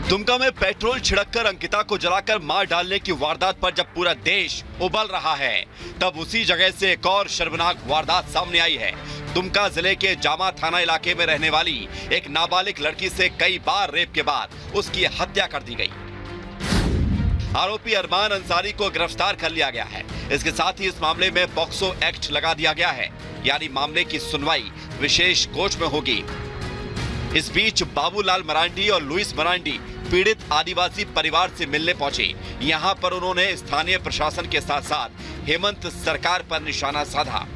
दुमका में पेट्रोल छिड़ककर अंकिता को जलाकर मार डालने की वारदात पर जब पूरा देश उबल रहा है, तब उसी जगह से एक और शर्मनाक वारदात सामने आई है। दुमका जिले के जामा थाना इलाके में रहने वाली एक नाबालिग लड़की से कई बार रेप के बाद उसकी हत्या कर दी गई। आरोपी अरमान अंसारी को गिरफ्तार कर लिया गया है। इसके साथ ही इस मामले में पॉक्सो एक्ट लगा दिया गया है, यानी मामले की सुनवाई विशेष कोर्ट में होगी। इस बीच बाबूलाल मरांडी और लुइस मरांडी पीड़ित आदिवासी परिवार से मिलने पहुंचे। यहां पर उन्होंने स्थानीय प्रशासन के साथ साथ हेमंत सरकार पर निशाना साधा।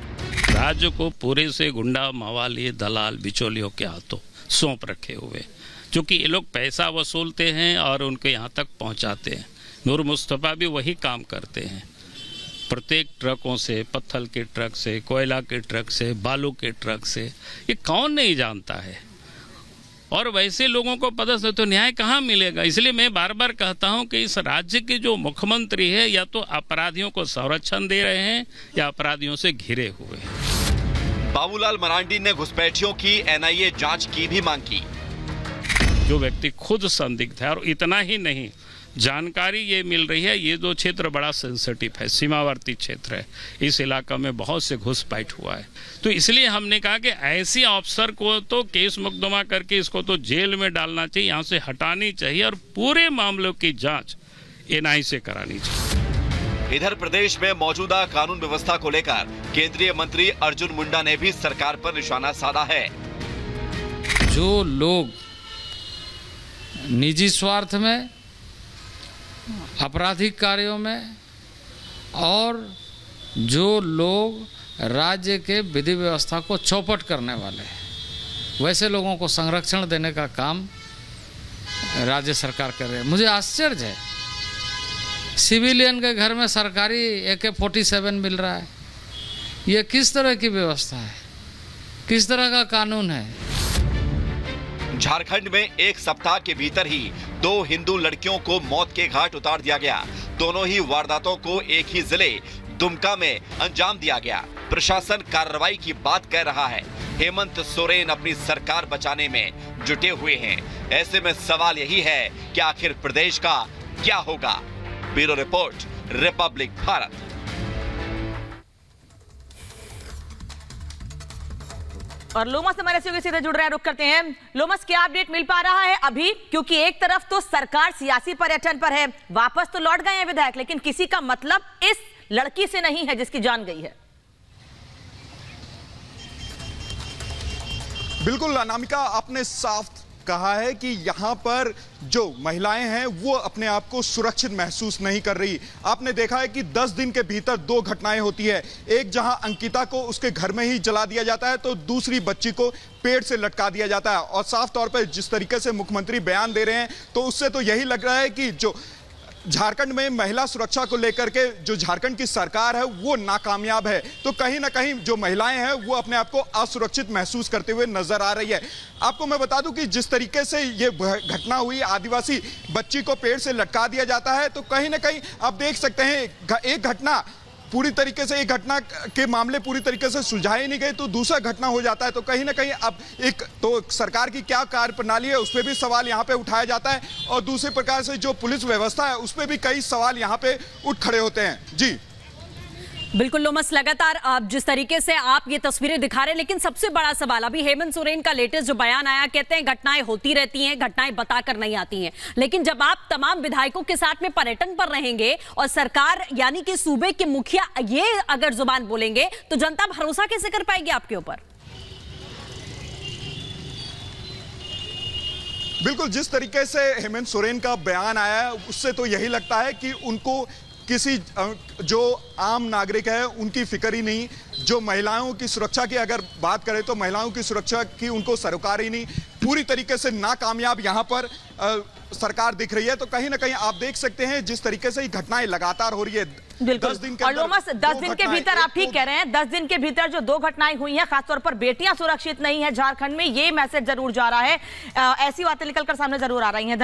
राज्य को पूरे से गुंडा, मवाली, दलाल, बिचौलियों के हाथों सौंप रखे हुए, क्योंकि ये लोग पैसा वसूलते हैं और उनके यहाँ तक पहुँचाते हैं। नूर मुस्तफा भी वही काम करते हैं। प्रत्येक ट्रकों से, पत्थर के ट्रक से, कोयला के ट्रक से, बालू के ट्रक से, ये कौन नहीं जानता है। और वैसे लोगों को पता से तो न्याय कहाँ मिलेगा। इसलिए मैं बार बार कहता हूँ कि इस राज्य के जो मुख्यमंत्री है या तो अपराधियों को संरक्षण दे रहे हैं या अपराधियों से घिरे हुए हैं। बाबूलाल मरांडी ने घुसपैठियों की एनआईए जांच की भी मांग की। जो व्यक्ति खुद संदिग्ध है, और इतना ही नहीं, जानकारी ये मिल रही है, ये जो क्षेत्र बड़ा सेंसिटिव है, सीमावर्ती क्षेत्र है, इस इलाका में बहुत से घुसपैठ हुआ है। तो इसलिए हमने कहा कि ऐसी अफसर को तो केस मुकदमा करके इसको तो जेल में डालना चाहिए, यहाँ से हटानी चाहिए और पूरे मामलों की जांच एनआईए से करानी चाहिए। इधर प्रदेश में मौजूदा कानून व्यवस्था को लेकर केंद्रीय मंत्री अर्जुन मुंडा ने भी सरकार पर निशाना साधा है। जो लोग निजी स्वार्थ में, आपराधिक कार्यों में और जो लोग राज्य के विधि व्यवस्था को चौपट करने वाले हैं, वैसे लोगों को संरक्षण देने का काम राज्य सरकार कर रही है। मुझे आश्चर्य है, सिविलियन के घर में सरकारी AK-47 मिल रहा है। ये किस तरह की व्यवस्था है, किस तरह का कानून है। झारखंड में एक सप्ताह के भीतर ही 2 हिंदू लड़कियों को मौत के घाट उतार दिया गया। दोनों ही वारदातों को एक ही जिले दुमका में अंजाम दिया गया। प्रशासन कार्रवाई की बात कह रहा है। हेमंत सोरेन अपनी सरकार बचाने में जुटे हुए हैं। ऐसे में सवाल यही है कि आखिर प्रदेश का क्या होगा। Bureau report, Republic Bharat. और लोमस हमारे से सीधे जुड़ रहे हैं, रुक करते हैं। लोमस, क्या अपडेट मिल पा रहा है अभी? क्योंकि एक तरफ तो सरकार सियासी पर्यटन पर है, वापस तो लौट गए हैं विधायक, लेकिन किसी का मतलब इस लड़की से नहीं है जिसकी जान गई है। बिल्कुल अनामिका, आपने साफ कहा है कि यहाँ पर जो महिलाएं हैं वो अपने आप को सुरक्षित महसूस नहीं कर रही। आपने देखा है कि 10 दिन के भीतर 2 घटनाएं होती है। एक जहां अंकिता को उसके घर में ही जला दिया जाता है, तो दूसरी बच्ची को पेड़ से लटका दिया जाता है। और साफ तौर पर जिस तरीके से मुख्यमंत्री बयान दे रहे हैं, तो उससे तो यही लग रहा है कि जो झारखंड में महिला सुरक्षा को लेकर के जो झारखंड की सरकार है वो नाकामयाब है। तो कहीं ना कहीं जो महिलाएं हैं वो अपने आप को असुरक्षित महसूस करते हुए नजर आ रही है। आपको मैं बता दूं कि जिस तरीके से ये घटना हुई, आदिवासी बच्ची को पेड़ से लटका दिया जाता है, तो कहीं ना कहीं आप देख सकते हैं एक घटना पूरी तरीके से, एक घटना के मामले पूरी तरीके से सुलझाए नहीं गए, तो दूसरा घटना हो जाता है। तो कहीं ना कहीं अब एक तो सरकार की क्या कार्य प्रणाली है उस पर भी सवाल यहाँ पे उठाया जाता है, और दूसरे प्रकार से जो पुलिस व्यवस्था है उस पर भी कई सवाल यहाँ पे उठ खड़े होते हैं। जी बिल्कुल लोमस, लगातार आप जिस तरीके से आप ये तस्वीरें दिखा रहे हैं, लेकिन सबसे बड़ा सवाल अभी हेमंत सोरेन का लेटेस्ट जो बयान आया, कहते हैं घटनाएं होती रहती हैं, घटनाएं बताकर नहीं आती हैं। लेकिन जब आप तमाम विधायकों के साथ में पर्यटन पर रहेंगे और सरकार यानी कि सूबे के मुखिया ये अगर जुबान बोलेंगे, तो जनता भरोसा कैसे कर पाएगी आपके ऊपर? बिल्कुल, जिस तरीके से हेमंत सोरेन का बयान आया है उससे तो यही लगता है कि उनको किसी जो आम नागरिक है उनकी फिक्र ही नहीं। जो महिलाओं की सुरक्षा की अगर बात करें तो महिलाओं की सुरक्षा की उनको सरोकार ही नहीं। पूरी तरीके से नाकामयाब यहाँ पर सरकार दिख रही है। तो कहीं ना कहीं आप देख सकते हैं जिस तरीके से ये घटनाएं लगातार हो रही है। 10 दिन के और लोमस, 10 दिन के भीतर आप ठीक कह रहे हैं, 10 दिन के भीतर जो 2 घटनाएं हुई हैं, खासतौर पर बेटियां सुरक्षित नहीं है झारखंड में, ये मैसेज जरूर जा रहा है। ऐसी बातें निकलकर सामने जरूर आ रही हैं।